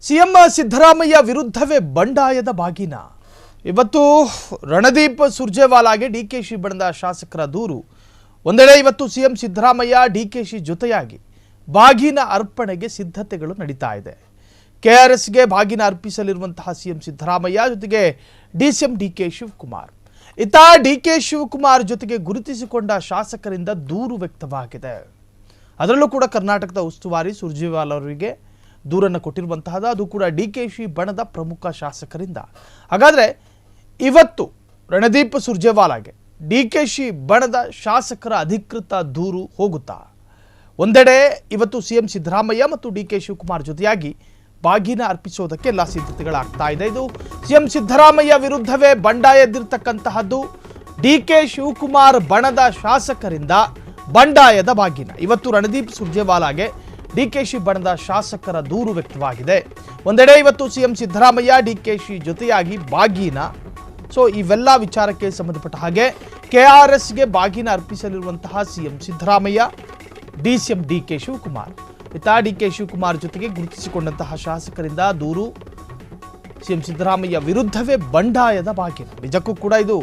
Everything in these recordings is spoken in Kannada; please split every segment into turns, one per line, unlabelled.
ಸಿಎಂ ಸಿದ್ದರಾಮಯ್ಯ ವಿರುದ್ಧವೇ ಬಂಡಾಯದ ಬಾಗಿನ. ಇವತ್ತು ರಣದೀಪ್ ಸುರ್ಜೇವಾಲಾಗೆ ಡಿಕೆಶಿ ಬಣದ ಶಾಸಕರ ದೂರು. ಒಂದೆಡೆ ಇವತ್ತು ಸಿಎಂ ಸಿದ್ದರಾಮಯ್ಯ ಡಿಕೆಶಿ ಜೊತೆಯಾಗಿ ಬಾಗಿನ ಅರ್ಪಣೆಗೆ ಸಿದ್ಧತೆಗಳು ನಡೀತಾ ಇದೆ. ಕೆಆರ್ಎಸ್ಗೆ ಬಾಗಿನ ಅರ್ಪಿಸಲಿರುವಂತಹ ಸಿಎಂ ಸಿದ್ದರಾಮಯ್ಯ ಜೊತೆಗೆ ಡಿಸಿಎಂ ಡಿಕೆ ಶಿವಕುಮಾರ್. ಇತ್ತ ಡಿಕೆ ಶಿವಕುಮಾರ್ ಜೊತೆಗೆ ಗುರುತಿಸಿಕೊಂಡ ಶಾಸಕರಿಂದ ದೂರು ವ್ಯಕ್ತವಾಗಿದೆ. ಅದರಲ್ಲೂ ಕೂಡ ಕರ್ನಾಟಕದ ಉಸ್ತುವಾರಿ ಸುರ್ಜೇವಾಲಾ ಅವರಿಗೆ ದೂರನ್ನು ಕೊಟ್ಟಿರುವಂತಹದ್ದು, ಅದು ಕೂಡ ಡಿಕೆಶಿ ಬಣದ ಪ್ರಮುಖ ಶಾಸಕರಿಂದ. ಹಾಗಾದರೆ ಇವತ್ತು ರಣದೀಪ್ ಸುರ್ಜೇವಾಲಾಗೆ ಡಿಕೆಶಿ ಬಣದ ಶಾಸಕರ ಅಧಿಕೃತ ದೂರು ಹೋಗುತ್ತಾ? ಒಂದೆಡೆ ಇವತ್ತು ಸಿಎಂ ಸಿದ್ದರಾಮಯ್ಯ ಮತ್ತು ಡಿಕೆ ಶಿವಕುಮಾರ್ ಜೊತೆಯಾಗಿ ಬಾಗಿನ ಅರ್ಪಿಸೋದಕ್ಕೆ ಎಲ್ಲ ಸಿದ್ಧತೆಗಳಾಗ್ತಾ ಇದೆ. ಇದು ಸಿಎಂ ಸಿದ್ದರಾಮಯ್ಯ ವಿರುದ್ಧವೇ ಬಂಡಾಯ ಎದ್ದಿರ್ತಕ್ಕಂತಹದ್ದು. ಡಿಕೆ ಶಿವಕುಮಾರ್ ಬಣದ ಶಾಸಕರಿಂದ ಬಂಡಾಯದ ಬಾಗಿನ. ಇವತ್ತು ರಣದೀಪ್ ಸುರ್ಜೇವಾಲಾಗೆ ಡಿಕೆಶಿ ಬಣದ ಶಾಸಕರ ದೂರು ವ್ಯಕ್ತವಾಗಿದೆ. ಒಂದೆಡೆ ಇವತ್ತು ಸಿಎಂ ಸಿದ್ದರಾಮಯ್ಯ ಡಿಕೆಶಿ ಜೊತೆಯಾಗಿ ಬಾಗಿನ. ಸೊ ಇವೆಲ್ಲ ವಿಚಾರಕ್ಕೆ ಸಂಬಂಧಪಟ್ಟ ಹಾಗೆ ಕೆಆರ್ಎಸ್ಗೆ ಬಾಗಿನ ಅರ್ಪಿಸಲಿರುವಂತಹ ಸಿಎಂ ಸಿದ್ದರಾಮಯ್ಯ, ಡಿಸಿಎಂ ಡಿಕೆ ಶಿವಕುಮಾರ್. ಇತ್ತ ಡಿಕೆ ಶಿವಕುಮಾರ್ ಜೊತೆಗೆ ಗುರುತಿಸಿಕೊಂಡಂತಹ ಶಾಸಕರಿಂದ ದೂರು. ಸಿಎಂ ಸಿದ್ದರಾಮಯ್ಯ ವಿರುದ್ಧವೇ ಬಂಡಾಯದ ಬಾಗಿನ. ನಿಜಕ್ಕೂ ಕೂಡ ಇದು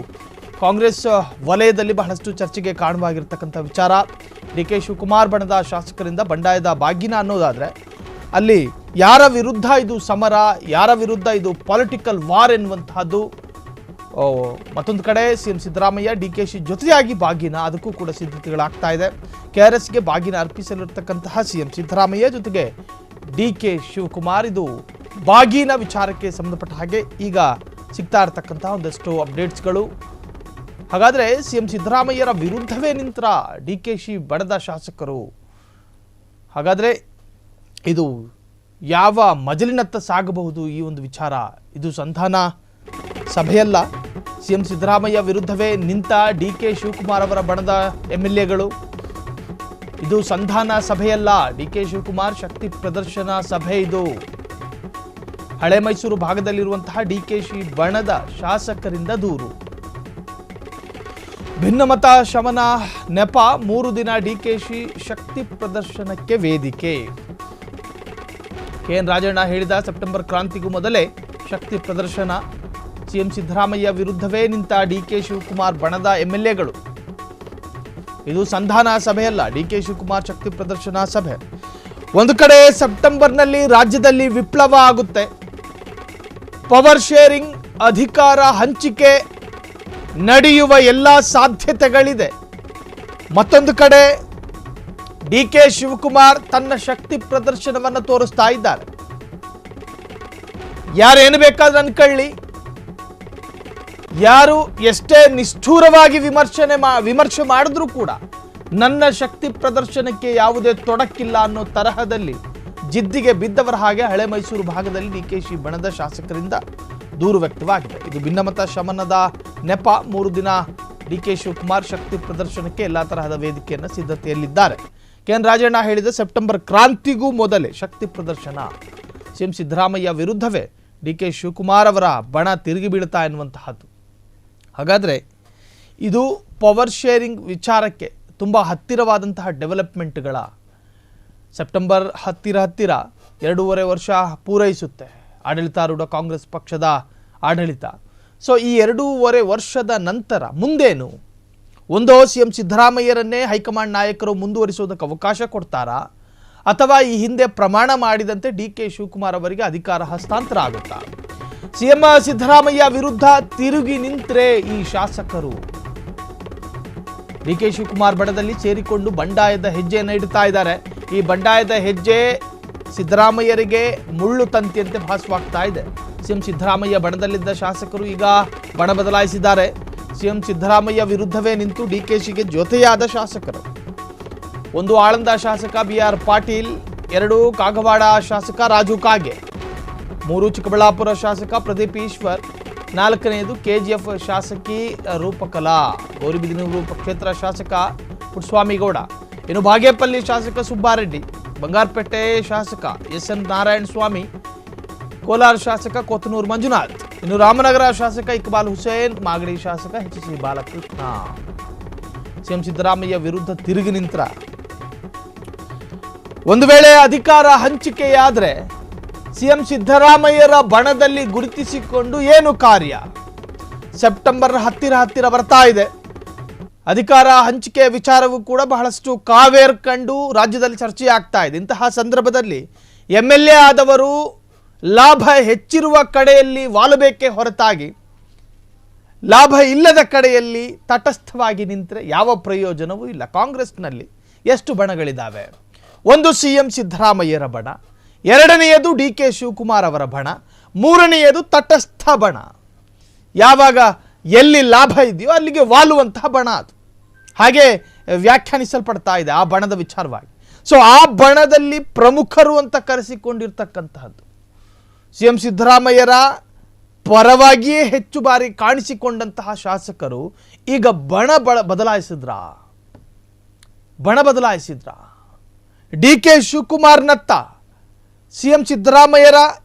ಕಾಂಗ್ರೆಸ್ ವಲಯದಲ್ಲಿ ಬಹಳಷ್ಟು ಚರ್ಚೆಗೆ ಕಾರಣವಾಗಿರ್ತಕ್ಕಂಥ ವಿಚಾರ. ಡಿಕೆ ಶಿವಕುಮಾರ್ ಬಣದ ಶಾಸಕರಿಂದ ಬಂಡಾಯದ ಬಾಗಿನ ಅನ್ನೋದಾದರೆ ಅಲ್ಲಿ ಯಾರ ವಿರುದ್ಧ ಇದು ಸಮರ, ಯಾರ ವಿರುದ್ಧ ಇದು ಪೊಲಿಟಿಕಲ್ ವಾರ್ ಎನ್ನುವಂತಹದ್ದು. ಮತ್ತೊಂದು ಕಡೆ ಸಿಎಂ ಸಿದ್ದರಾಮಯ್ಯ ಡಿಕೆಶಿ ಜೊತೆಯಾಗಿ ಬಾಗಿನ, ಅದಕ್ಕೂ ಕೂಡ ಸಿದ್ಧತೆಗಳಾಗ್ತಾ ಇದೆ. ಕೆಆರ್ಎಸ್ಗೆ ಬಾಗಿನ ಅರ್ಪಿಸಲಿರ್ತಕ್ಕಂತಹ ಸಿಎಂ ಸಿದ್ದರಾಮಯ್ಯ ಜೊತೆಗೆ ಡಿಕೆ ಶಿವಕುಮಾರ್. ಇದು ಬಾಗಿನ ವಿಚಾರಕ್ಕೆ ಸಂಬಂಧಪಟ್ಟ ಹಾಗೆ ಈಗ ಸಿಗ್ತಾ ಇರತಕ್ಕಂತಹ ಒಂದಷ್ಟು ಅಪ್ಡೇಟ್ಸ್ಗಳು. ಹಾಗಾದರೆ ಸಿಎಂ ಸಿದ್ದರಾಮಯ್ಯರ ವಿರುದ್ಧವೇ ನಿಂತರ ಡಿಕೆಶಿ ಬಣದ ಶಾಸಕರು. ಹಾಗಾದರೆ ಇದು ಯಾವ ಮಜಲಿನತ್ತ ಸಾಗಬಹುದು ಈ ಒಂದು ವಿಚಾರ? ಇದು ಸಂಧಾನ ಸಭೆಯಲ್ಲ. ಸಿಎಂ ಸಿದ್ದರಾಮಯ್ಯ ವಿರುದ್ಧವೇ ನಿಂತ ಡಿಕೆ ಶಿವಕುಮಾರ್ ಅವರ ಬಣದ ಎಂಎಲ್ಎಗಳು. ಇದು ಸಂಧಾನ ಸಭೆಯಲ್ಲ, ಡಿಕೆ ಶಿವಕುಮಾರ್ ಶಕ್ತಿ ಪ್ರದರ್ಶನ ಸಭೆ. ಇದು ಹಳೆ ಮೈಸೂರು ಭಾಗದಲ್ಲಿರುವಂತಹ ಡಿಕೆಶಿ ಬಣದ ಶಾಸಕರಿಂದ ದೂರು. ಭಿನ್ನಮತ ಶಮನ ನೆಪ 3 ದಿನ ಡಿಕೆಶಿ ಶಕ್ತಿ ಪ್ರದರ್ಶನಕ್ಕೆ ವೇದಿಕೆ. ಕೆಎನ್ ರಾಜಣ್ಣ ಹೇಳಿದ ಸೆಪ್ಟೆಂಬರ್ ಕ್ರಾಂತಿಗೂ ಮೊದಲೇ ಶಕ್ತಿ ಪ್ರದರ್ಶನ. ಸಿಎಂ ಸಿದ್ದರಾಮಯ್ಯ ವಿರುದ್ಧವೇ ನಿಂತ ಡಿಕೆ ಶಿವಕುಮಾರ್ ಬಣದ ಎಂಎಲ್ಎಗಳು. ಇದು ಸಂಧಾನ ಸಭೆಯಲ್ಲ, ಡಿಕೆ ಶಿವಕುಮಾರ್ ಶಕ್ತಿ ಪ್ರದರ್ಶನ ಸಭೆ. ಒಂದು ಕಡೆ ಸೆಪ್ಟೆಂಬರ್ನಲ್ಲಿ ರಾಜ್ಯದಲ್ಲಿ ವಿಪ್ಲವ ಆಗುತ್ತೆ, ಪವರ್ ಶೇರಿಂಗ್ ಅಧಿಕಾರ ಹಂಚಿಕೆ ನಡೆಯುವ ಎಲ್ಲ ಸಾಧ್ಯತೆಗಳಿದೆ. ಮತ್ತೊಂದು ಕಡೆ ಡಿಕೆ ಶಿವಕುಮಾರ್ ತನ್ನ ಶಕ್ತಿ ಪ್ರದರ್ಶನವನ್ನು ತೋರಿಸ್ತಾ ಇದ್ದಾರೆ. ಯಾರೇನು ಬೇಕಾದ್ರೆ ಅನ್ಕೊಳ್ಳಿ, ಯಾರು ಎಷ್ಟೇ ನಿಷ್ಠೂರವಾಗಿ ವಿಮರ್ಶೆ ಮಾಡಿದ್ರೂ ಕೂಡ ನನ್ನ ಶಕ್ತಿ ಪ್ರದರ್ಶನಕ್ಕೆ ಯಾವುದೇ ತೊಡಕಿಲ್ಲ ಅನ್ನೋ ತರಹದಲ್ಲಿ ಜಿದ್ದಿಗೆ ಬಿದ್ದವರ ಹಾಗೆ ಹಳೆ ಮೈಸೂರು ಭಾಗದಲ್ಲಿ ಡಿಕೆಶಿ ಬಣದ ಶಾಸಕರಿಂದ ದೂರು ವ್ಯಕ್ತವಾಗಿದೆ. ಇದು ಭಿನ್ನಮತ ಶಮನದ ನೆಪ. 3 ದಿನ ಡಿಕೆ ಶಿವಕುಮಾರ್ ಶಕ್ತಿ ಪ್ರದರ್ಶನಕ್ಕೆ ಎಲ್ಲ ತರಹದ ವೇದಿಕೆಯನ್ನು ಸಿದ್ಧತೆಯಲ್ಲಿದ್ದಾರೆ. ಕೆಎನ್ ರಾಜಣ್ಣ ಹೇಳಿದ ಸೆಪ್ಟೆಂಬರ್ ಕ್ರಾಂತಿಗೂ ಮೊದಲೇ ಶಕ್ತಿ ಪ್ರದರ್ಶನ. ಸಿಎಂ ಸಿದ್ದರಾಮಯ್ಯ ವಿರುದ್ಧವೇ ಡಿಕೆ ಶಿವಕುಮಾರ್ ಅವರ ಬಣ ತಿರುಗಿ ಬೀಳ್ತಾ ಎನ್ನುವಂತಹದ್ದು. ಹಾಗಾದರೆ ಇದು ಪವರ್ ಶೇರಿಂಗ್ ವಿಚಾರಕ್ಕೆ ತುಂಬ ಹತ್ತಿರವಾದಂತಹ ಡೆವಲಪ್ಮೆಂಟ್ಗಳ. ಸೆಪ್ಟೆಂಬರ್ ಹತ್ತಿರ 2.5 ವರ್ಷ ಪೂರೈಸುತ್ತೆ ಆಡಳಿತಾರೂಢ ಕಾಂಗ್ರೆಸ್ ಪಕ್ಷದ ಆಡಳಿತ. ಸೊ ಈ 2.5 ವರ್ಷದ ನಂತರ ಮುಂದೇನು? ಒಂದೋ ಸಿಎಂ ಸಿದ್ದರಾಮಯ್ಯರನ್ನೇ ಹೈಕಮಾಂಡ್ ನಾಯಕರು ಮುಂದುವರಿಸೋದಕ್ಕೆ ಅವಕಾಶ ಕೊಡ್ತಾರಾ, ಅಥವಾ ಈ ಹಿಂದೆ ಪ್ರಮಾಣ ಮಾಡಿದಂತೆ ಡಿಕೆ ಶಿವಕುಮಾರ್ ಅವರಿಗೆ ಅಧಿಕಾರ ಹಸ್ತಾಂತರ ಆಗುತ್ತಾ? ಸಿಎಂ ಸಿದ್ದರಾಮಯ್ಯ ವಿರುದ್ಧ ತಿರುಗಿ ನಿಂತರೆ ಈ ಶಾಸಕರು ಡಿಕೆ ಶಿವಕುಮಾರ್ ಬಣದಲ್ಲಿ ಸೇರಿಕೊಂಡು ಬಂಡಾಯದ ಹೆಜ್ಜೆಯನ್ನು ಇಡ್ತಾ ಇದ್ದಾರೆ. ಈ ಬಂಡಾಯದ ಹೆಜ್ಜೆ ಸಿದ್ದರಾಮಯ್ಯರಿಗೆ ಮುಳ್ಳು ತಂತಿಯಂತೆ ಭಾಸವಾಗ್ತಾ ಇದೆ. ಸಿಎಂ ಸಿದ್ದರಾಮಯ್ಯ ಬಣದಲ್ಲಿದ್ದ ಶಾಸಕರು ಈಗ ಬಣ ಬದಲಾಯಿಸಿದ್ದಾರೆ. ಸಿಎಂ ಸಿದ್ದರಾಮಯ್ಯ ವಿರುದ್ಧವೇ ನಿಂತು ಡಿಕೆಶಿಗೆ ಜೊತೆಯಾದ ಶಾಸಕರು. 1 ಆಳಂದ ಶಾಸಕ BR ಪಾಟೀಲ್, 2 ಕಾಗವಾಡ ಶಾಸಕ ರಾಜು ಕಾಗೆ, 3 ಚಿಕ್ಕಬಳ್ಳಾಪುರ ಶಾಸಕ ಪ್ರದೀಪ್ ಈಶ್ವರ್, 4ನೇದು KGF ಶಾಸಕಿ ರೂಪಕಲಾ, ಗೌರಿಬಿದನೂರು ಕ್ಷೇತ್ರ ಶಾಸಕ ಪುಟ್ಟಸ್ವಾಮಿಗೌಡ, ಇನ್ನು ಬಾಗೇಪಲ್ಲಿ ಶಾಸಕ ಸುಬ್ಬಾರೆಡ್ಡಿ, ಬಂಗಾರಪೇಟೆ ಶಾಸಕ SN ನಾರಾಯಣ ಸ್ವಾಮಿ, ಕೋಲಾರ ಶಾಸಕ ಕೊತ್ತನೂರು ಮಂಜುನಾಥ್, ಇನ್ನು ರಾಮನಗರ ಶಾಸಕ ಇಕ್ಬಾಲ್ ಹುಸೇನ್, ಮಾಗಡಿ ಶಾಸಕ HC ಬಾಲಕೃಷ್ಣ. ಸಿಎಂ ಸಿದ್ದರಾಮಯ್ಯ ವಿರುದ್ಧ ತಿರುಗಿ ನಿಂತರ ಒಂದು ವೇಳೆ ಅಧಿಕಾರ ಹಂಚಿಕೆಯಾದರೆ ಸಿಎಂ ಸಿದ್ದರಾಮಯ್ಯರ ಬಣದಲ್ಲಿ ಗುರುತಿಸಿಕೊಂಡು ಏನು ಕಾರ್ಯ? ಸೆಪ್ಟೆಂಬರ್ ಹತ್ತಿರ ಬರ್ತಾ ಇದೆ. ಅಧಿಕಾರ ಹಂಚಿಕೆ ವಿಚಾರವೂ ಕೂಡ ಬಹಳಷ್ಟು ಕಾವೇರ್ಕಂಡು ರಾಜ್ಯದಲ್ಲಿ ಚರ್ಚೆ ಆಗ್ತಾ ಇದೆ. ಇಂತಹ ಸಂದರ್ಭದಲ್ಲಿ MLA ಆದವರು ಲಾಭ ಹೆಚ್ಚಿರುವ ಕಡೆಯಲ್ಲಿ ವಾಲಬೇಕೇ ಹೊರತಾಗಿ ಲಾಭ ಇಲ್ಲದ ಕಡೆಯಲ್ಲಿ ತಟಸ್ಥವಾಗಿ ನಿಂತರೆ ಯಾವ ಪ್ರಯೋಜನವೂ ಇಲ್ಲ. ಕಾಂಗ್ರೆಸ್ನಲ್ಲಿ ಎಷ್ಟು ಬಣಗಳಿದ್ದಾವೆ? ಒಂದು ಸಿಎಂ ಸಿದ್ದರಾಮಯ್ಯರ ಬಣ, ಎರಡನೆಯದು DK ಶಿವಕುಮಾರ್ ಅವರ ಬಣ, ಮೂರನೆಯದು ತಟಸ್ಥ ಬಣ. ಯಾವಾಗ ಎಲ್ಲಿ ಲಾಭ ಇದೆಯೋ ಅಲ್ಲಿಗೆ ವಾಲುವಂತಹ ಬಣ ಅದು. ಹಾಗೆ ವ್ಯಾಖ್ಯಾನಿಸಲ್ಪಡ್ತಾ ಇದೆ ಆ ಬಣದ ವಿಚಾರವಾಗಿ. ಸೊ ಆ ಬಣದಲ್ಲಿ ಪ್ರಮುಖರು ಅಂತ ಕರೆಸಿಕೊಂಡಿರ್ತಕ್ಕಂತಹದ್ದು ಸಿಎಂ ಸಿದ್ದರಾಮಯ್ಯರ ಪರವಾಗಿಯೇ ಹೆಚ್ಚು ಬಾರಿ ಕಾಣಿಸಿಕೊಂಡಂತಹ ಶಾಸಕರು ಈಗ ಬಣ ಬದಲಾಯಿಸಿದ್ರ DK ಶಿವಕುಮಾರ್ನತ್ತ ಸಿಎಂ ಸಿದ್ದರಾಮಯ್ಯರ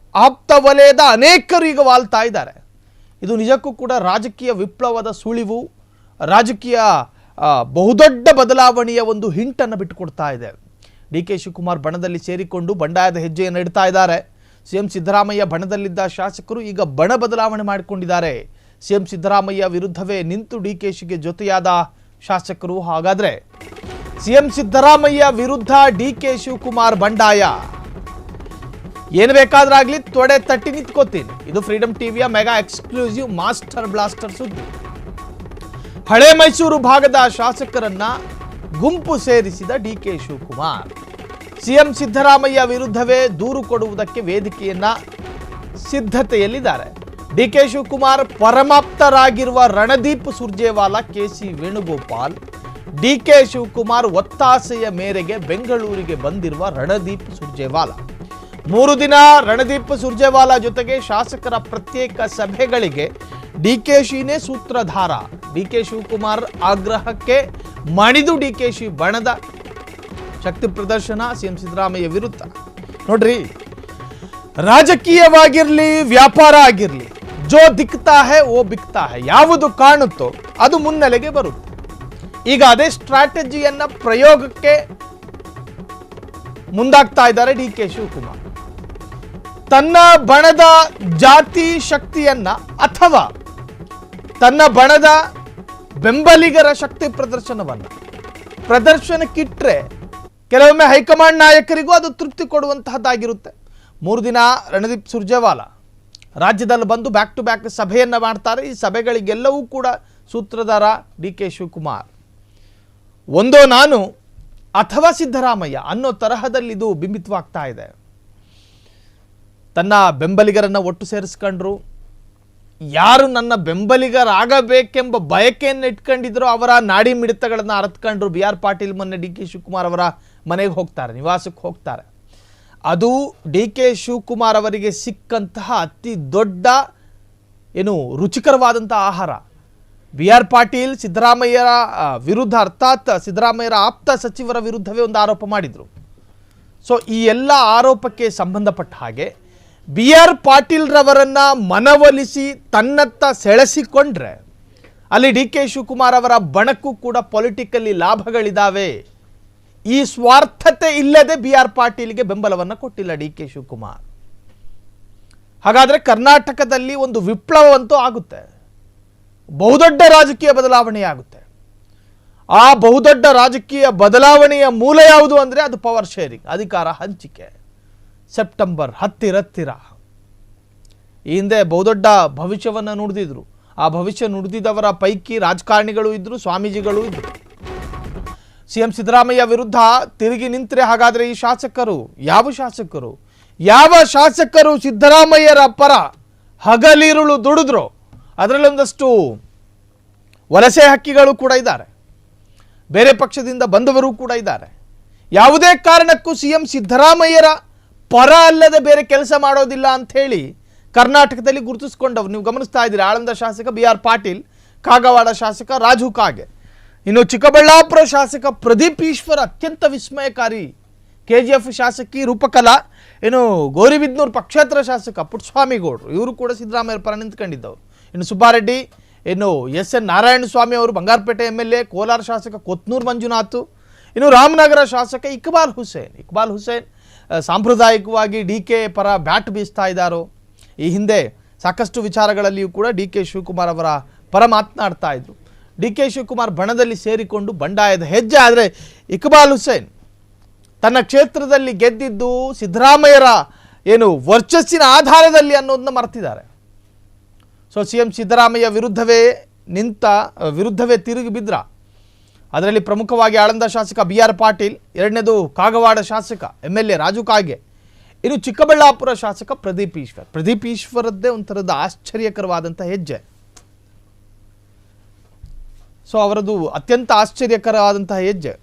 ಆಪ್ತ ವಲಯದ ಅನೇಕರು ಈಗ ವಾಲ್ತಾ ಇದ್ದಾರೆ. ಇದು ನಿಜಕ್ಕೂ ಕೂಡ ರಾಜಕೀಯ ವಿಪ್ಲವದ ಸುಳಿವು, ರಾಜಕೀಯ ಬಹುದೊಡ್ಡ ಬದಲಾವಣೆಯ ಒಂದು ಹಿಂಟನ್ನು ಬಿಟ್ಟುಕೊಡ್ತಾ ಇದೆ. DK ಶಿವಕುಮಾರ್ ಬಣದಲ್ಲಿ ಸೇರಿಕೊಂಡು ಬಂಡಾಯದ ಹೆಜ್ಜೆಯನ್ನು ಇಡ್ತಾ ಇದ್ದಾರೆ. ಸಿಎಂ ಸಿದ್ದರಾಮಯ್ಯ ಬಣದಲ್ಲಿದ್ದ ಶಾಸಕರು ಈಗ ಬಣ ಬದಲಾವಣೆ ಮಾಡಿಕೊಂಡಿದ್ದಾರೆ. ಸಿಎಂ ಸಿದ್ದರಾಮಯ್ಯ ವಿರುದ್ಧವೇ ನಿಂತು DKಶಿಗೆ ಜೊತೆಯಾದ ಶಾಸಕರು. ಹಾಗಾದ್ರೆ ಸಿಎಂ ಸಿದ್ದರಾಮಯ್ಯ ವಿರುದ್ಧ DK ಶಿವಕುಮಾರ್ ಬಂಡಾಯ ಏನು ಬೇಕಾದ್ರಾಗ್ಲಿ ತೊಡೆ ತಟ್ಟಿ ನಿಂತ್ಕೋತೀನಿ. ಇದು ಫ್ರೀಡಂ ಟಿವಿಯ ಮೆಗಾ ಎಕ್ಸ್ಕ್ಲೂಸಿವ್ ಮಾಸ್ಟರ್ ಬ್ಲಾಸ್ಟರ್ ಸುದ್ದಿ. ಹಳೆ ಮೈಸೂರು ಭಾಗದ ಶಾಸಕರನ್ನ ಗುಂಪು ಸೇರಿಸಿದ DK ಶಿವಕುಮಾರ್ ಸಿಎಂ ಸಿದ್ದರಾಮಯ್ಯ ವಿರುದ್ಧವೇ ದೂರು ಕೊಡುವುದಕ್ಕೆ ವೇದಿಕೆಯನ್ನ ಸಿದ್ಧತೆಯಲ್ಲಿದ್ದಾರೆ. DK Shivakumar ಪರಮಾಪ್ತರಾಗಿರುವ Randeep Surjewala, KC Venugopal, DK Shivakumar ಒತ್ತಾಸೆಯ ಮೇರೆಗೆ ಬೆಂಗಳೂರಿಗೆ ಬಂದಿರುವ ರಣದೀಪ್ ಸುರ್ಜೇವಾಲಾ 3 ದಿನ ರಣದೀಪ್ ಸುರ್ಜೇವಾಲಾ ಜೊತೆಗೆ ಶಾಸಕರ ಪ್ರತ್ಯೇಕ ಸಭೆಗಳಿಗೆ DKಶಿನೇ ಸೂತ್ರಧಾರ. DK ಶಿವಕುಮಾರ್ ಆಗ್ರಹಕ್ಕೆ ಮಣಿದು DKಶಿ ಬಣದ ಶಕ್ತಿ ಪ್ರದರ್ಶನ ಸಿಎಂ ಸಿದ್ದರಾಮಯ್ಯ ವಿರುದ್ಧ. ನೋಡ್ರಿ, ರಾಜಕೀಯವಾಗಿರ್ಲಿ ವ್ಯಾಪಾರ ಆಗಿರ್ಲಿ, ಜೋ ದಿಕ್ತಾ ಹೈ ಓ ಬಿಕ್ತಾ ಹೈ, ಯಾವುದು ಕಾಣುತ್ತೋ ಅದು ಮುನ್ನೆಲೆಗೆ ಬರುತ್ತೆ. ಈಗ ಅದೇ ಸ್ಟ್ರಾಟಜಿಯನ್ನ ಪ್ರಯೋಗಕ್ಕೆ ಮುಂದಾಗ್ತಾ ಇದ್ದಾರೆ DK ಶಿವಕುಮಾರ್. ತನ್ನ ಬಣದ ಜಾತಿ ಶಕ್ತಿಯನ್ನ ಅಥವಾ ತನ್ನ ಬಣದ ಬೆಂಬಲಿಗರ ಶಕ್ತಿ ಪ್ರದರ್ಶನಕ್ಕಿಟ್ರೆ ಕೆಲವೊಮ್ಮೆ ಹೈಕಮಾಂಡ್ ನಾಯಕರಿಗೂ ಅದು ತೃಪ್ತಿ ಕೊಡುವಂತಹದ್ದಾಗಿರುತ್ತೆ. 3 ದಿನ ರಣದೀಪ್ ಸುರ್ಜೇವಾಲಾ ರಾಜ್ಯದಲ್ಲಿ ಬಂದು ಬ್ಯಾಕ್ ಟು ಬ್ಯಾಕ್ ಸಭೆಯನ್ನ ಮಾಡ್ತಾರೆ. ಈ ಸಭೆಗಳಿಗೆಲ್ಲವೂ ಕೂಡ ಸೂತ್ರಧಾರ DK ಶಿವಕುಮಾರ್. ಒಂದೋ ನಾನು ಅಥವಾ ಸಿದ್ದರಾಮಯ್ಯ ಅನ್ನೋ ತರಹದಲ್ಲಿ ಇದು ಬಿಂಬಿತವಾಗ್ತಾ ಇದೆ. ತನ್ನ ಬೆಂಬಲಿಗರನ್ನ ಒಟ್ಟು ಸೇರಿಸ್ಕೊಂಡ್ರು. ಯಾರು ನನ್ನ ಬೆಂಬಲಿಗರಾಗಬೇಕೆಂಬ ಬಯಕೆಯನ್ನು ಇಟ್ಕೊಂಡಿದ್ರು ಅವರ ನಾಡಿ ಮಿಡಿತಗಳನ್ನು ಅರತ್ಕೊಂಡ್ರು. BR ಪಾಟೀಲ್ ಮೊನ್ನೆ DK ಶಿವಕುಮಾರ್ ಅವರ ಮನೆಗೆ ಹೋಗ್ತಾರೆ, ನಿವಾಸಕ್ಕೆ ಹೋಗ್ತಾರೆ. ಅದು DK ಶಿವಕುಮಾರ್ ಅವರಿಗೆ ಸಿಕ್ಕಂತಹ ಅತಿ ದೊಡ್ಡ ರುಚಿಕರವಾದಂತಹ ಆಹಾರ. BR ಪಾಟೀಲ್ ಸಿದ್ದರಾಮಯ್ಯರ ವಿರುದ್ಧ, ಅರ್ಥಾತ್ ಸಿದ್ದರಾಮಯ್ಯರ ಆಪ್ತ ಸಚಿವರ ವಿರುದ್ಧವೇ ಒಂದು ಆರೋಪ ಮಾಡಿದ್ರು. ಸೊ ಈ ಎಲ್ಲ ಆರೋಪಕ್ಕೆ ಸಂಬಂಧಪಟ್ಟ ಹಾಗೆ BR ಪಾಟೀಲ್ ರವರನ್ನ ಮನವೊಲಿಸಿ ತನ್ನತ್ತ ಸೆಳೆಸಿಕೊಂಡ್ರೆ ಅಲ್ಲಿ DK ಶಿವಕುಮಾರ್ ಅವರ ಬಣಕ್ಕೂ ಕೂಡ ಪೊಲಿಟಿಕಲಿ ಲಾಭಗಳಿದ್ದಾವೆ. ಈ ಸ್ವಾರ್ಥತೆ ಇಲ್ಲದೆ BR ಪಾಟೀಲ್ಗೆ ಬೆಂಬಲವನ್ನು ಕೊಟ್ಟಿಲ್ಲ DK ಶಿವಕುಮಾರ್. ಹಾಗಾದ್ರೆ ಕರ್ನಾಟಕದಲ್ಲಿ ಒಂದು ವಿಪ್ಲವವಂತೂ ಆಗುತ್ತೆ, ಬಹುದೊಡ್ಡ ರಾಜಕೀಯ ಬದಲಾವಣೆಯಾಗುತ್ತೆ. ಆ ಬಹುದೊಡ್ಡ ರಾಜಕೀಯ ಬದಲಾವಣೆಯ ಮೂಲ ಯಾವುದು ಅಂದರೆ ಅದು ಪವರ್ ಶೇರಿಂಗ್, ಅಧಿಕಾರ ಹಂಚಿಕೆ. ಸೆಪ್ಟೆಂಬರ್ ಹತ್ತಿರ ಈ ಹಿಂದೆ ಬಹುದೊಡ್ಡ ಭವಿಷ್ಯವನ್ನು ನುಡಿದಿದ್ರು. ಆ ಭವಿಷ್ಯ ನುಡಿದಿದ್ದವರ ಪೈಕಿ ರಾಜಕಾರಣಿಗಳು ಇದ್ರು, ಸ್ವಾಮೀಜಿಗಳು ಇದ್ರು. ಸಿಎಂ ಸಿದ್ದರಾಮಯ್ಯ ವಿರುದ್ಧ ತಿರುಗಿ ನಿಂತರೆ ಹಾಗಾದ್ರೆ ಈ ಶಾಸಕರು ಯಾವ ಶಾಸಕರು ಸಿದ್ದರಾಮಯ್ಯರ ಪರ ಹಗಲಿರುಳು ದುಡಿದ್ರು ಅದರಲ್ಲಿ ಒಂದಷ್ಟು ವಲಸೆ ಹಕ್ಕಿಗಳು ಕೂಡ ಇದ್ದಾರೆ, ಬೇರೆ ಪಕ್ಷದಿಂದ ಬಂದವರು ಕೂಡ ಇದ್ದಾರೆ. ಯಾವುದೇ ಕಾರಣಕ್ಕೂ ಸಿಎಂ ಸಿದ್ದರಾಮಯ್ಯರ ಪರ ಅಲ್ಲದೆ ಬೇರೆ ಕೆಲಸ ಮಾಡೋದಿಲ್ಲ ಅಂತ ಹೇಳಿ ಕರ್ನಾಟಕದಲ್ಲಿ ಗುರುತಿಸಿಕೊಂಡವರು ನೀವು ಗಮನಿಸ್ತಾ ಇದ್ದೀರಿ. ಆಳಂದ ಶಾಸಕ BR ಪಾಟೀಲ್, ಕಾಗವಾಡ ಶಾಸಕ ರಾಜು ಕಾಗೆ, ಇನ್ನು ಚಿಕ್ಕಬಳ್ಳಾಪುರ ಶಾಸಕ ಪ್ರದೀಪ್ ಈಶ್ವರ್ ಅತ್ಯಂತ ವಿಸ್ಮಯಕಾರಿ, KGF ಶಾಸಕಿ ರೂಪಕಲಾ, ಇನ್ನು ಗೌರಿಬಿದನೂರು ಪಕ್ಷೇತರ ಶಾಸಕ ಪುಟ್ಟಸ್ವಾಮಿ ಗೌಡ್ರು, ಇವರು ಕೂಡ ಸಿದ್ದರಾಮಯ್ಯ ಪರ ನಿಂತ್ಕೊಂಡಿದ್ದವರು. ಇನ್ನು ಸುಬ್ಬಾರೆಡ್ಡಿ, ಇನ್ನು SN ನಾರಾಯಣ ಸ್ವಾಮಿ ಅವರು ಬಂಗಾರಪೇಟೆ MLA, ಕೋಲಾರ ಶಾಸಕ ಕೊತ್ನೂರು ಮಂಜುನಾಥ್, ಇನ್ನು ರಾಮನಗರ ಶಾಸಕ ಇಕ್ಬಾಲ್ ಹುಸೇನ್, ಸಾಂಪ್ರದಾಯಿಕವಾಗಿ ಡಿ ಕೆ ಪರ ಬ್ಯಾಟ್ ಬೀಸ್ತಾ ಇದ್ದಾರೋ, ಈ ಹಿಂದೆ ಸಾಕಷ್ಟು ವಿಚಾರಗಳಲ್ಲಿಯೂ ಕೂಡ ಡಿ ಕೆ ಶಿವಕುಮಾರ್ ಅವರ ಪರ ಮಾತನಾಡ್ತಾ ಇದ್ರು. ಡಿ ಕೆ ಶಿವಕುಮಾರ್ ಬಣದಲ್ಲಿ ಸೇರಿಕೊಂಡು ಬಂಡಾಯದ ಹೆಜ್ಜೆ. ಆದರೆ ಇಕ್ಬಾಲ್ ಹುಸೇನ್ ತನ್ನ ಕ್ಷೇತ್ರದಲ್ಲಿ ಗೆದ್ದಿದ್ದು ಸಿದ್ದರಾಮಯ್ಯರ ಏನು ವರ್ಚಸ್ಸಿನ ಆಧಾರದಲ್ಲಿ ಅನ್ನೋದನ್ನ ಮರೆತಿದ್ದಾರೆ. ಸೊ CM ಸಿದ್ದರಾಮಯ್ಯ ವಿರುದ್ಧವೇ ತಿರುಗಿ ಬಿದ್ರ. ಅದರಲ್ಲಿ ಪ್ರಮುಖವಾಗಿ ಆಳಂದ ಶಾಸಕ BR ಪಾಟೀಲ್, ಎರಡನೇದು ಕಾಗವಾಡ ಶಾಸಕ MLA ರಾಜು ಕಾಗೆ, ಇನ್ನು ಚಿಕ್ಕಬಳ್ಳಾಪುರ ಶಾಸಕ ಪ್ರದೀಪ್ ಈಶ್ವರದ್ದೇ ಒಂಥರದ ಆಶ್ಚರ್ಯಕರವಾದಂಥ ಹೆಜ್ಜೆ. ಸೊ ಅವರದು ಅತ್ಯಂತ ಆಶ್ಚರ್ಯಕರವಾದಂತಹ ಹೆಜ್ಜೆ.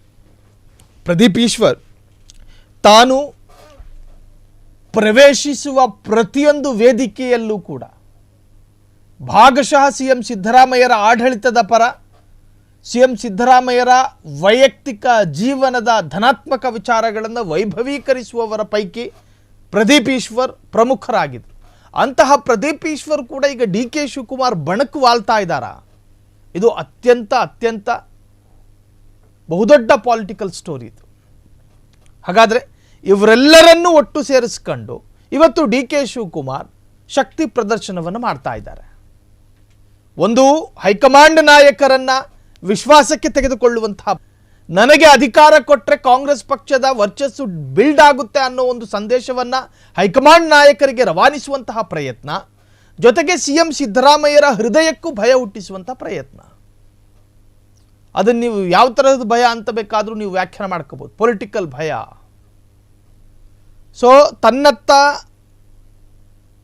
ಪ್ರದೀಪ್ ಈಶ್ವರ್ ತಾನು ಪ್ರವೇಶಿಸುವ ಪ್ರತಿಯೊಂದು ವೇದಿಕೆಯಲ್ಲೂ ಕೂಡ ಭಾಗಶಃ CM ಸಿದ್ದರಾಮಯ್ಯರ ಆಡಳಿತದ ಪರ, CM ಸಿದ್ದರಾಮಯ್ಯರ ವೈಯಕ್ತಿಕ ಜೀವನದ ಧನಾತ್ಮಕ ವಿಚಾರಗಳನ್ನು ವೈಭವೀಕರಿಸುವವರ ಪೈಕಿ ಪ್ರದೀಪ್ ಈಶ್ವರ್ ಪ್ರಮುಖರಾಗಿದ್ದರು. ಅಂತಹ ಪ್ರದೀಪ್ ಈಶ್ವರ್ ಕೂಡ ಈಗ ಡಿ ಕೆ ಶಿವಕುಮಾರ್ ಬಣಕು ವಾಲ್ತಾ ಇದ್ದಾರಾ? ಇದು ಅತ್ಯಂತ ಬಹುದೊಡ್ಡ ಪಾಲಿಟಿಕಲ್ ಸ್ಟೋರಿ ಇದು. ಹಾಗಾದರೆ ಇವರೆಲ್ಲರನ್ನೂ ಒಟ್ಟು ಸೇರಿಸ್ಕೊಂಡು ಇವತ್ತು ಡಿ ಕೆ ಶಿವಕುಮಾರ್ ಶಕ್ತಿ ಪ್ರದರ್ಶನವನ್ನು ಮಾಡ್ತಾ ಇದ್ದಾರೆ. ಒಂದು ಹೈಕಮಾಂಡ್ ನಾಯಕರನ್ನ ವಿಶ್ವಾಸಕ್ಕೆ ತೆಗೆದುಕೊಳ್ಳುವಂತಹ, ನನಗೆ ಅಧಿಕಾರ ಕೊಟ್ಟರೆ ಕಾಂಗ್ರೆಸ್ ಪಕ್ಷದ ವರ್ಚಸ್ಸು ಬಿಲ್ಡ್ ಆಗುತ್ತೆ ಅನ್ನೋ ಒಂದು ಸಂದೇಶವನ್ನ ಹೈಕಮಾಂಡ್ ನಾಯಕರಿಗೆ ರವಾನಿಸುವಂತಹ ಪ್ರಯತ್ನ, ಜೊತೆಗೆ CM ಸಿದ್ದರಾಮಯ್ಯರ ಹೃದಯಕ್ಕೂ ಭಯ ಹುಟ್ಟಿಸುವಂತಹ ಪ್ರಯತ್ನ. ಅದನ್ನು ನೀವು ಯಾವ ತರಹದ ಭಯ ಅಂತ ಬೇಕಾದರೂ ನೀವು ವ್ಯಾಖ್ಯಾನ ಮಾಡ್ಕೋಬಹುದು, ಪೊಲಿಟಿಕಲ್ ಭಯ. ಸೊ ತನ್ನತ್ತ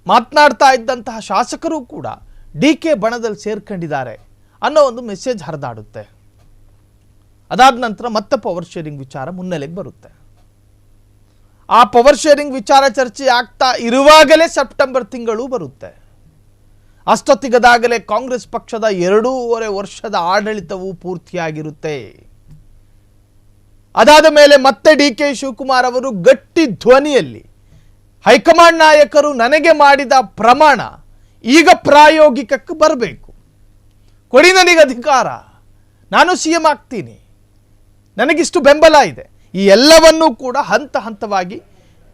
ಮಾತನಾಡ್ತಾ ಇದ್ದಂತಹ ಶಾಸಕರು ಕೂಡ ಡಿ ಕೆ ಬಣದಲ್ಲಿ ಸೇರ್ಕೊಂಡಿದ್ದಾರೆ ಅನ್ನೋ ಒಂದು ಮೆಸೇಜ್ ಹರಿದಾಡುತ್ತೆ. ಅದಾದ ನಂತರ ಮತ್ತೆ ಪವರ್ ಶೇರಿಂಗ್ ವಿಚಾರ ಮುನ್ನೆಲೆಗೆ ಬರುತ್ತೆ. ಆ ಪವರ್ ಶೇರಿಂಗ್ ವಿಚಾರ ಚರ್ಚೆ ಆಗ್ತಾ ಇರುವಾಗಲೇ ಸೆಪ್ಟೆಂಬರ್ ತಿಂಗಳು ಬರುತ್ತೆ. ಅಷ್ಟೊತ್ತಿಗದಾಗಲೇ ಕಾಂಗ್ರೆಸ್ ಪಕ್ಷದ 2.5 ವರ್ಷದ ಆಡಳಿತವು ಪೂರ್ತಿಯಾಗಿರುತ್ತೆ. ಅದಾದ ಮೇಲೆ ಮತ್ತೆ ಡಿ ಕೆ ಶಿವಕುಮಾರ್ ಅವರು ಗಟ್ಟಿ ಧ್ವನಿಯಲ್ಲಿ ಹೈಕಮಾಂಡ್ ನಾಯಕರು ನನಗೆ ಮಾಡಿದ ಪ್ರಮಾಣ ಈಗ ಪ್ರಾಯೋಗಿಕಕ್ಕೆ ಬರಬೇಕು, ಕೊಡಿ ನನಗೆ ಅಧಿಕಾರ, ನಾನು CM ಆಗ್ತೀನಿ, ನನಗಿಷ್ಟು ಬೆಂಬಲ ಇದೆ, ಈ ಎಲ್ಲವನ್ನೂ ಕೂಡ ಹಂತ ಹಂತವಾಗಿ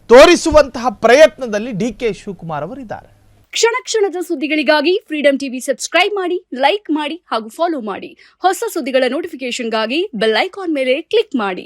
ತೋರಿಸುವಂತಹ ಪ್ರಯತ್ನದಲ್ಲಿ ಡಿ ಕೆ ಶಿವಕುಮಾರ್ ಅವರಿದ್ದಾರೆ.
ಕ್ಷಣ ಕ್ಷಣದ ಸುದ್ದಿಗಳಿಗಾಗಿ ಫ್ರೀಡಂ ಟಿವಿ ಸಬ್ಸ್ಕ್ರೈಬ್ ಮಾಡಿ, ಲೈಕ್ ಮಾಡಿ ಹಾಗೂ ಫಾಲೋ ಮಾಡಿ. ಹೊಸ ಸುದ್ದಿಗಳ ನೋಟಿಫಿಕೇಶನ್ಗಾಗಿ ಬೆಲ್ ಐಕಾನ್ ಮೇಲೆ ಕ್ಲಿಕ್ ಮಾಡಿ.